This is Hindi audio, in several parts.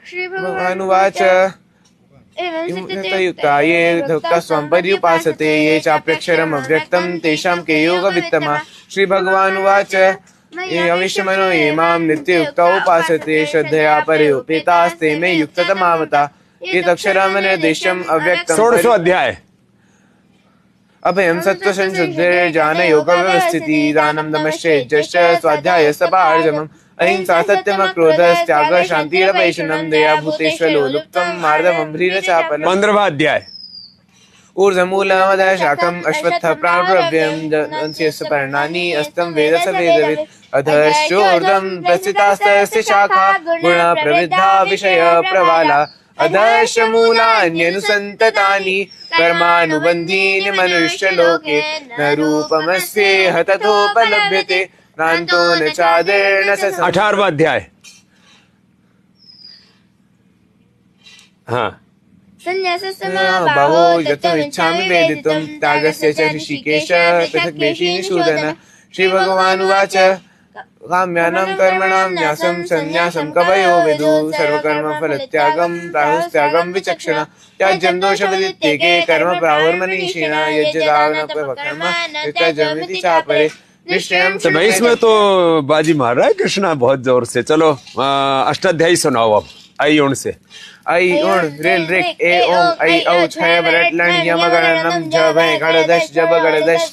श्रीभगवानुवाच युक्ता ये युक्ता स्वं पर्युपासते ये चाप्यक्षरम् अव्यक्तं तेषां के योगवित्तमा। श्रीभगवानुवाच ये अविश्वमनो ये मां नित्ययुक्ता उपासते श्रद्धया पर्युपेतास्ते मे युक्ततमा मता। ये तक्षरमनिर्देश्यम् अव्यक्तं। 16वां अध्याय। अभयं सत्त्वसंशुद्धिर्ज्ञान योग व्यवस्थिति दानं दमश्चेज्यश्च स्वाध्यायस्तपार्जवम् अहिंसा सत्यमक्रोधस्त्यागः शान्तिरपैशुनं दया भूतेष्वलो लुप्तं मार्दवं ह्रीरचापलम्। 15वां अध्याय। ऊर्ध्वमूलमधः शाखम् अश्वत्थः प्राणप्रव्यम् दंस्यस्य पर्णानि अस्तं वेद स वेदवित् अधश्चोर्ध्वं प्रस्थितास्तस्य शाखा गुणा प्रवृद्धा विषय प्रवाला अधश्च मूलान्यनुसन्ततानि कर्मानुबन्धीनि मनुष्यलोके न रूपमस्येह तथोपलभ्यते नान्तो न चादिर्न स। 18वां अध्याय। हाँ। बाहो यत्तमिच्छामि वेदितुं त्यागस्य च ऋषिकेश पृथक् देशी निषूदन। श्रीभगवानुवाच काम्यानां कर्मणां न्यासं सन्न्यासं कवयो विदुः सर्वकर्मफलत्यागं प्राहुस्त्यागं विचक्षणा त्याज्यं दोषविदित्येके कर्म प्राहुर्मनीषिणः यज्ञदानपकर्म त्यजमिति चापरे निश्चयं। तो भाई इसमें तो बाजी मार रहा है कृष्णा बहुत जोर से। चलो अष्टाध्यायी सुनाओ अब। आई उण से आई उण रेल रिक ए ओम आई औ छय बरट लं यम गणनम ज भय गणदश जब गणदश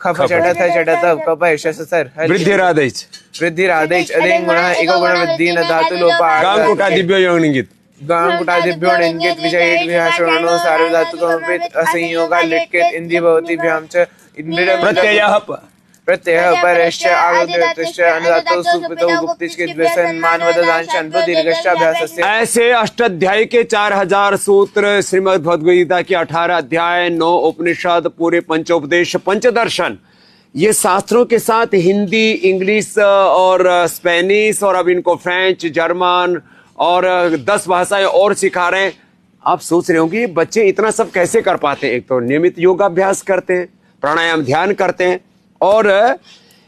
खफ चढ़त चढ़त कपय शससर वृद्धिरादैच वृद्धिरादैच अदें गुणः एको गुण वृद्धि न धातु लोपा गांकुटा दिव्यो योनिंगित गांकुटा दिव्यो निंगित विजयेट विहाशोणो सार्वधातुकमपित असंयोगा लिट्केत इंदि भवति भ्याम च इंद्रिय प्रत्ययः प्रत्ययः परश्च आगतश्च अनुदातो सुप्तो गुप्तिच के द्वेषन मानवदांश अनुभव दीर्घश्च अभ्यासस्य। ऐसे अष्टाध्यायी के 4000 सूत्र श्रीमद् भगवद गीता के 18 अध्याय 9 उपनिषद पूरे पंचोपदेश पंचदर्शन ये शास्त्रों के साथ हिंदी इंग्लिश और स्पेनिश और अब इनको फ्रेंच जर्मन और 10 भाषाएं और सिखा रहे हैं। आप सोच रहे होंगे बच्चे इतना सब कैसे कर पाते हैं। एक तो नियमित योगाभ्यास करते हैं प्राणायाम ध्यान करते हैं और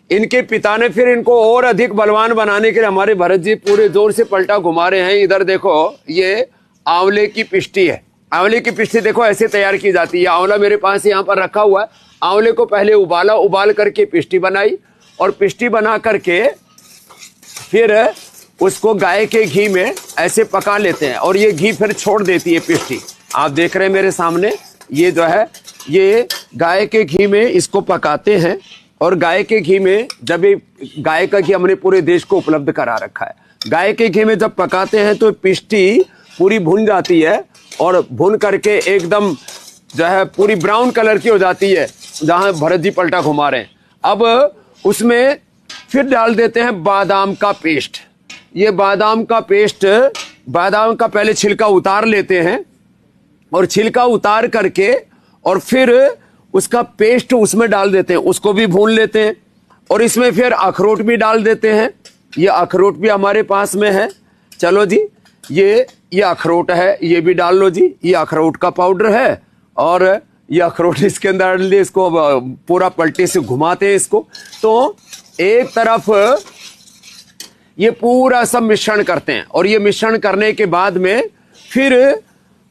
इनके पिता ने फिर इनको और अधिक बलवान बनाने के लिए हमारे भरत जी पूरे जोर से पलटा घुमा रहे हैं। इधर देखो ये आंवले की पिष्टी है। आंवले की पिष्टी देखो ऐसे तैयार की जाती है। आंवला मेरे पास यहाँ पर रखा हुआ है। आंवले को पहले उबाला उबाल करके पिष्टी बनाई और पिष्टी बना करके फिर उसको गाय के घी में ऐसे पका लेते हैं और ये घी फिर छोड़ देती है पिष्टी। आप देख रहे हैं मेरे सामने ये जो है ये गाय के घी में इसको पकाते हैं और गाय के घी में जब ये गाय का घी हमने पूरे देश को उपलब्ध करा रखा है। गाय के घी में जब पकाते हैं तो पिष्टी पूरी भुन जाती है और भुन करके एकदम जो है पूरी ब्राउन कलर की हो जाती है जहां भरत जी पलटा घुमा रहे हैं। अब उसमें फिर डाल देते हैं बादाम का पेस्ट। ये बादाम का पेस्ट बादाम का पहले छिलका उतार लेते हैं और छिलका उतार करके और फिर उसका पेस्ट उसमें डाल देते हैं उसको भी भून लेते हैं और इसमें फिर अखरोट भी डाल देते हैं। ये अखरोट भी हमारे पास में है। चलो जी ये अखरोट है ये भी डाल लो जी। ये अखरोट का पाउडर है और ये अखरोट इसके अंदर डाल दिए। इसको पूरा पलटे से घुमाते हैं इसको। तो एक तरफ ये पूरा सब मिश्रण करते हैं और ये मिश्रण करने के बाद में फिर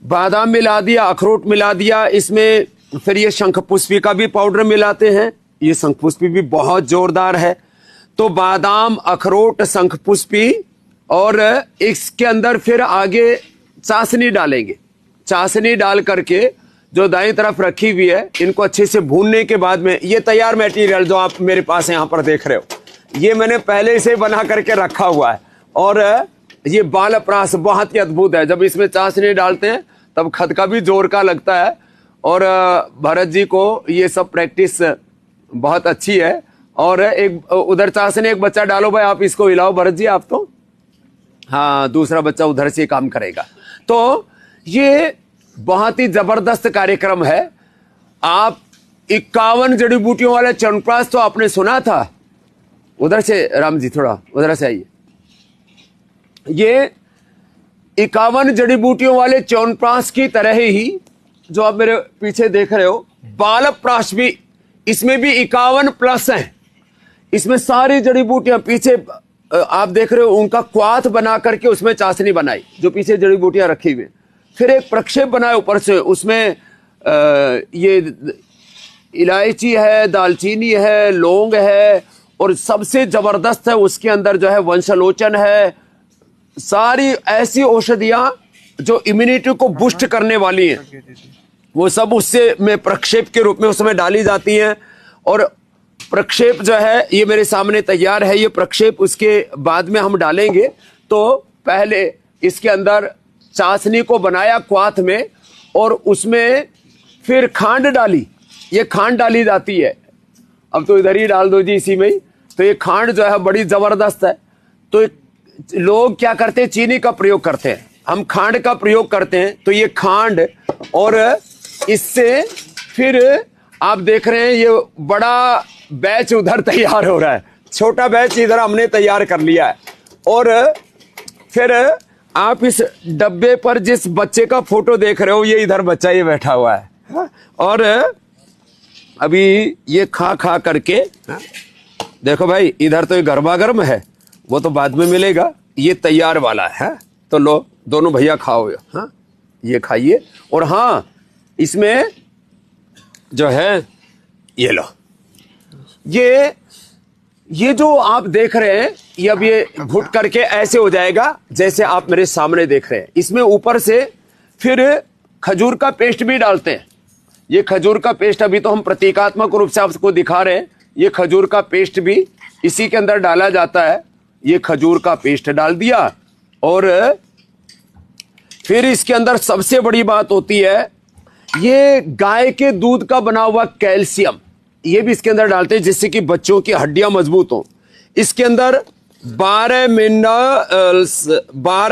बादाम मिला दिया अखरोट मिला दिया इसमें फिर ये शंखपुष्पी का भी पाउडर मिलाते हैं। ये शंखपुष्पी भी बहुत जोरदार है। तो बादाम अखरोट शंखपुष्पी और इसके अंदर फिर आगे चाशनी डालेंगे। चाशनी डाल करके जो दाईं तरफ रखी हुई है इनको अच्छे से भूनने के बाद में ये तैयार मटेरियल जो आप मेरे पास यहाँ पर देख रहे हो ये मैंने पहले से बना करके रखा हुआ है और ये बालप्रास बहुत ही अद्भुत है। जब इसमें चाशनी डालते हैं तब खद का भी जोर का लगता है और भरत जी को ये सब प्रैक्टिस बहुत अच्छी है। और एक उधर चाशनी एक बच्चा डालो भाई आप इसको हिलाओ भरत जी आप तो हाँ दूसरा बच्चा उधर से काम करेगा। तो ये बहुत ही जबरदस्त कार्यक्रम है। आप 51 जड़ी बूटियों वाले च्यवनप्राश तो आपने सुना था। उधर से राम जी थोड़ा उधर से आइए। ये 51 जड़ी बूटियों वाले च्यवनप्राश की तरह ही जो आप मेरे पीछे देख रहे हो बालप्राश भी इसमें भी 51 प्लस हैं। इसमें सारी जड़ी बूटियां पीछे आप देख रहे हो उनका क्वाथ बना करके उसमें चाशनी बनाई, जो पीछे जड़ी बूटियां रखी हुई। फिर एक प्रक्षेप बनाया ऊपर से, उसमें ये इलायची है, दालचीनी है, लौंग है, और सबसे जबरदस्त है उसके अंदर जो है वंशलोचन है। सारी ऐसी औषधियां जो इम्यूनिटी को बूस्ट करने वाली हैं, वो सब उससे में प्रक्षेप के रूप में उसमें डाली जाती हैं। और प्रक्षेप जो है ये मेरे सामने तैयार है। ये प्रक्षेप उसके बाद में हम डालेंगे। तो पहले इसके अंदर चाशनी को बनाया क्वाथ में, और उसमें फिर खांड डाली। ये खांड डाली जाती है, अब तो इधर ही डाल दो जी इसी में ही। तो ये खांड जो है बड़ी जबरदस्त है। तो लोग क्या करते हैं, चीनी का प्रयोग करते हैं, हम खांड का प्रयोग करते हैं। तो ये खांड, और इससे फिर आप देख रहे हैं ये बड़ा बैच उधर तैयार हो रहा है, छोटा बैच इधर हमने तैयार कर लिया है। और फिर आप इस डब्बे पर जिस बच्चे का फोटो देख रहे हो, ये इधर बच्चा ये बैठा हुआ है, और अभी ये खा खा करके देखो भाई, इधर तो ये गर्मा गर्म है, वो तो बाद में मिलेगा, ये तैयार वाला है। तो लो दोनों भैया खाओ, हाँ ये खाइए। और हाँ, इसमें जो है ये लो, ये जो आप देख रहे हैं, ये अब ये घुट करके ऐसे हो जाएगा जैसे आप मेरे सामने देख रहे हैं। इसमें ऊपर से फिर खजूर का पेस्ट भी डालते हैं। ये खजूर का पेस्ट अभी तो हम प्रतीकात्मक रूप से आपको दिखा रहे हैं। ये खजूर का पेस्ट भी इसी के अंदर डाला जाता है। ये खजूर का पेस्ट डाल दिया, और फिर इसके अंदर सबसे बड़ी बात होती है, ये गाय के दूध का बना हुआ कैल्शियम, ये भी इसके अंदर डालते हैं, जिससे कि बच्चों की हड्डियां मजबूत हो। इसके अंदर 12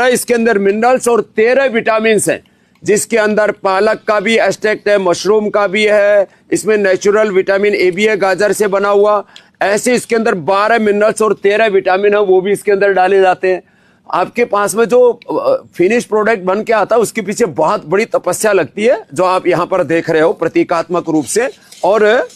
इसके अंदर मिनरल्स और 13 विटामिन हैं, जिसके अंदर पालक का भी एक्सट्रैक्ट है, मशरूम का भी है, इसमें नेचुरल विटामिन ए भी है, गाजर से बना हुआ। ऐसे इसके अंदर 12 मिनरल्स और 13 विटामिन है, वो भी इसके अंदर डाले जाते हैं। आपके पास में जो फिनिश प्रोडक्ट बन के आता है, उसके पीछे बहुत बड़ी तपस्या लगती है, जो आप यहां पर देख रहे हो प्रतीकात्मक रूप से। और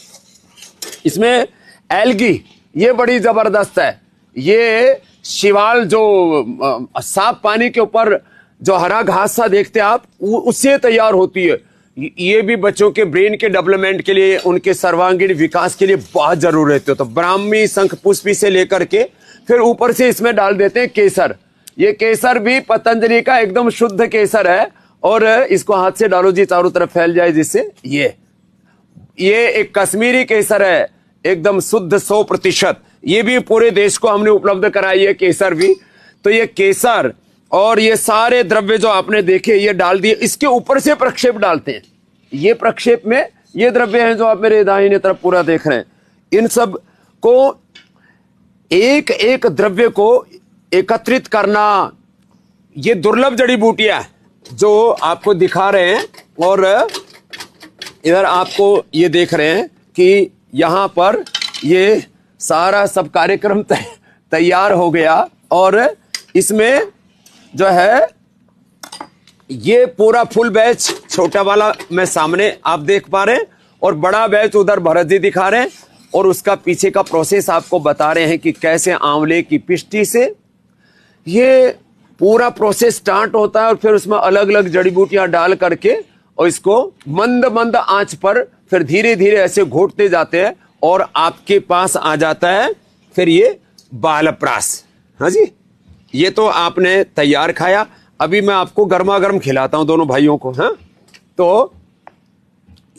इसमें एल्गी, ये बड़ी जबरदस्त है। ये शिवाल जो साफ पानी के ऊपर जो हरा घास सा देखते हैं आप, उससे तैयार होती है। ये भी बच्चों के ब्रेन के डेवलपमेंट के लिए, उनके सर्वांगीण विकास के लिए बहुत जरूरी रहते हो। तो ब्राह्मी, शंख पुष्पी से लेकर के फिर ऊपर से इसमें डाल देते हैं केसर। ये केसर भी पतंजलि का एकदम शुद्ध केसर है, और इसको हाथ से डालो जी, चारों तरफ फैल जाए, जिससे ये एक कश्मीरी केसर है, एकदम शुद्ध 100%। ये भी पूरे देश को हमने उपलब्ध कराई है, केसर भी। तो ये केसर और ये सारे द्रव्य जो आपने देखे, ये डाल दिए। इसके ऊपर से प्रक्षेप डालते हैं। ये प्रक्षेप में ये द्रव्य हैं जो आप मेरे दाहिने तरफ पूरा देख रहे हैं। इन सब को, एक एक द्रव्य को एकत्रित करना, ये दुर्लभ जड़ी बूटियां जो आपको दिखा रहे हैं। और इधर आपको ये देख रहे हैं कि यहां पर ये सारा सब कार्यक्रम तैयार हो गया। और इसमें जो है ये पूरा फुल बैच, छोटा वाला मैं सामने आप देख पा रहे हैं, और बड़ा बैच उधर भरत जी दिखा रहे हैं। और उसका पीछे का प्रोसेस आपको बता रहे हैं कि कैसे आंवले की पिष्टी से ये पूरा प्रोसेस स्टार्ट होता है, और फिर उसमें अलग अलग जड़ी बूटियां डाल करके, और इसको मंद मंद आंच पर फिर धीरे धीरे ऐसे घोटते जाते हैं, और आपके पास आ जाता है फिर ये बालप्रास। हाँ जी, ये तो आपने तैयार खाया। अभी मैं आपको गर्मा गर्म खिलाता हूं दोनों भाइयों को। हाँ, तो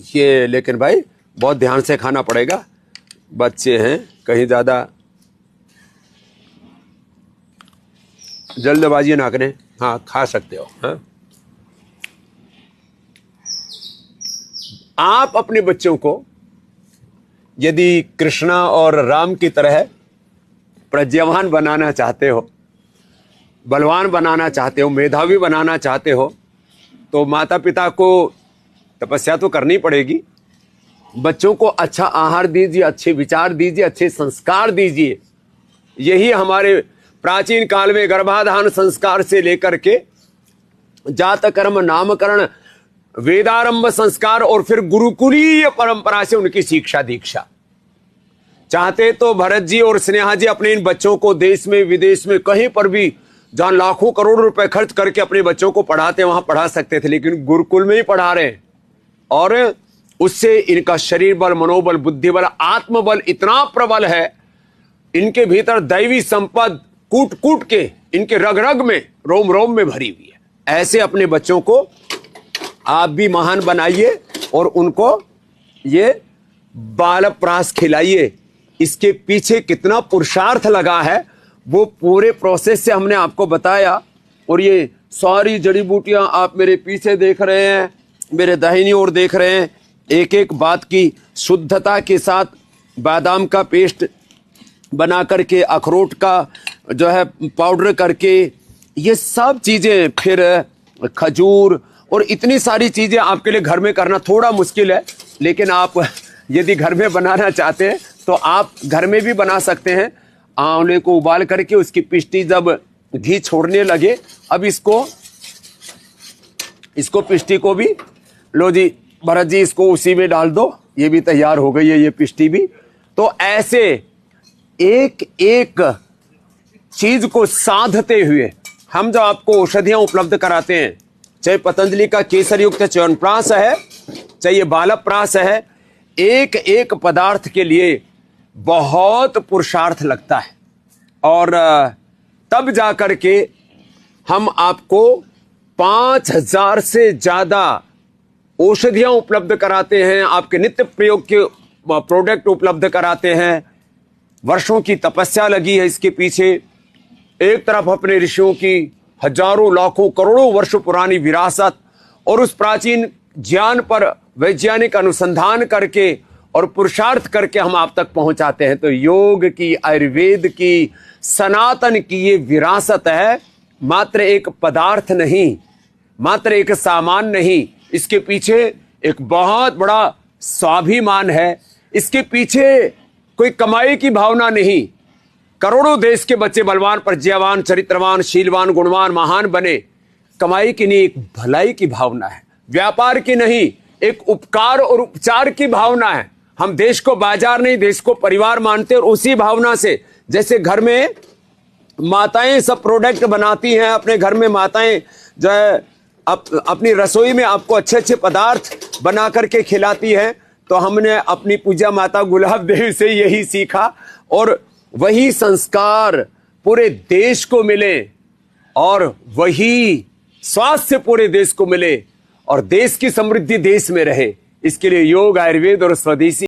ये लेकिन भाई बहुत ध्यान से खाना पड़ेगा, बच्चे हैं, कहीं ज्यादा जल्दबाजी ना करें। हाँ, खा सकते हो। हाँ, आप अपने बच्चों को यदि कृष्णा और राम की तरह प्रज्ञावान बनाना चाहते हो, बलवान बनाना चाहते हो, मेधावी बनाना चाहते हो, तो माता पिता को तपस्या तो करनी पड़ेगी। बच्चों को अच्छा आहार दीजिए, अच्छे विचार दीजिए, अच्छे संस्कार दीजिए। यही हमारे प्राचीन काल में गर्भाधान संस्कार से लेकर के जात कर्म नामकरण, वेदारंभ संस्कार, और फिर गुरुकुलीय परंपरा से उनकी शिक्षा दीक्षा, चाहते तो भरत जी और स्नेहा जी अपने इन बच्चों को देश में विदेश में कहीं पर भी जहां लाखों करोड़ों रुपए खर्च करके अपने बच्चों को पढ़ाते वहां पढ़ा सकते थे, लेकिन गुरुकुल में ही पढ़ा रहे हैं। और उससे इनका शरीर बल, मनोबल, बुद्धि बल, आत्मबल इतना प्रबल है, इनके भीतर दैवी संपद कूट कूट के इनके रग रग में, रोम रोम में भरी हुई है। ऐसे अपने बच्चों को आप भी महान बनाइए और उनको ये बालप्रास खिलाइए। इसके पीछे कितना पुरुषार्थ लगा है वो पूरे प्रोसेस से हमने आपको बताया। और ये सारी जड़ी बूटियां आप मेरे पीछे देख रहे हैं, मेरे दाहिनी ओर देख रहे हैं, एक एक बात की शुद्धता के साथ बादाम का पेस्ट बना करके, अखरोट का जो है पाउडर करके, ये सब चीजें, फिर खजूर और इतनी सारी चीजें आपके लिए घर में करना थोड़ा मुश्किल है, लेकिन आप यदि घर में बनाना चाहते हैं तो आप घर में भी बना सकते हैं। आंवले को उबाल करके उसकी पिष्टी जब घी छोड़ने लगे, अब इसको पिष्टी को भी लो जी भरत जी, इसको उसी में डाल दो, ये भी तैयार हो गई है ये पिष्टी भी। तो ऐसे एक एक चीज को साधते हुए हम जो आपको औषधियां उपलब्ध कराते हैं, चाहे पतंजलि का केसर युक्त च्यवनप्राश है, चाहे ये बालप्राश है, एक एक पदार्थ के लिए बहुत पुरुषार्थ लगता है। और तब जाकर के हम आपको 5000 से ज्यादा औषधियां उपलब्ध कराते हैं, आपके नित्य प्रयोग के प्रोडक्ट उपलब्ध कराते हैं। वर्षों की तपस्या लगी है इसके पीछे। एक तरफ अपने ऋषियों की हजारों लाखों करोड़ों वर्ष पुरानी विरासत और उस प्राचीन ज्ञान पर वैज्ञानिक अनुसंधान करके और पुरुषार्थ करके हम आप तक पहुंचाते हैं। तो योग की, आयुर्वेद की, सनातन की ये विरासत है, मात्र एक पदार्थ नहीं, मात्र एक सामान नहीं, इसके पीछे एक बहुत बड़ा स्वाभिमान है। इसके पीछे कोई कमाई की भावना नहीं। करोड़ों देश के बच्चे बलवान, प्रज्ञावान, चरित्रवान, शीलवान, गुणवान, महान बने। कमाई की नहीं, एक भलाई की भावना है, व्यापार की नहीं, एक उपकार और उपचार की भावना है। हम देश को बाजार नहीं, देश को परिवार मानते हैं। और उसी भावना से, जैसे घर में माताएं सब प्रोडक्ट बनाती हैं, अपने घर में माताएं जो है अपनी रसोई में आपको अच्छे अच्छे पदार्थ बना करके खिलाती हैं, तो हमने अपनी पूजा माता गुलाब देवी से यही सीखा और वही संस्कार पूरे देश को मिले और वही स्वास्थ्य पूरे देश को मिले और देश की समृद्धि देश में रहे। इसके लिए योग, आयुर्वेद और स्वदेशी